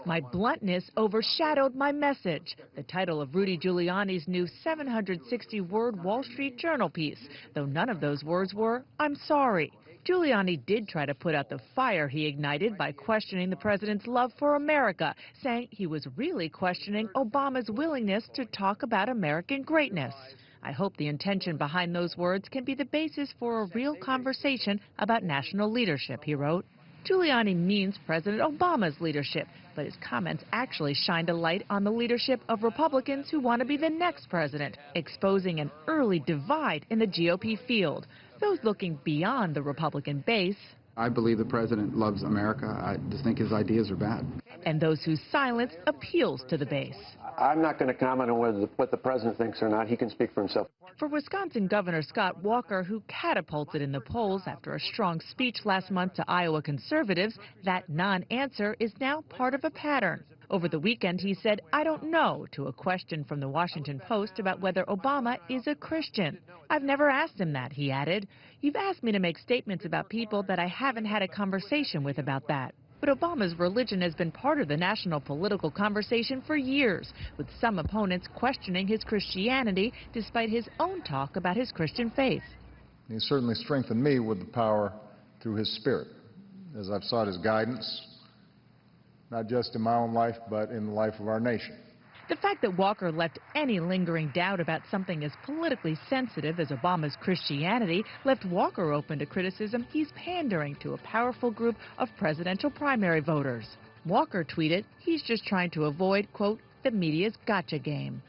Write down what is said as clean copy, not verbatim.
My bluntness overshadowed my message, the title of Rudy Giuliani's new 760-word Wall Street Journal piece, though none of those words were, "I'm sorry." Giuliani did try to put out the fire he ignited by questioning the president's love for America, saying he was really questioning Obama's willingness to talk about American greatness. I hope the intention behind those words can be the basis for a real conversation about national leadership, he wrote. Giuliani means President Obama's leadership, but his comments actually shined a light on the leadership of Republicans who want to be the next president, exposing an early divide in the GOP field. Those looking beyond the Republican base. I believe the president loves America. I just think his ideas are bad. And those whose silence appeals to the base. I'm not going to comment on what the president thinks or not. He can speak for himself. For Wisconsin Governor Scott Walker, who catapulted in the polls after a strong speech last month to Iowa conservatives, that non-answer is now part of a pattern. Over the weekend, he said, "I don't know," to a question from the Washington Post about whether Obama is a Christian. "I've never asked him that," he added. "You've asked me to make statements about people that I haven't had a conversation with about that." But Obama's religion has been part of the national political conversation for years, with some opponents questioning his Christianity despite his own talk about his Christian faith. He certainly strengthened me with the power through his Spirit, as I've sought his guidance, not just in my own life, but in the life of our nation. The fact that Walker left any lingering doubt about something as politically sensitive as Obama's Christianity left Walker open to criticism he's pandering to a powerful group of presidential primary voters. Walker tweeted he's just trying to avoid, quote, the media's gotcha game.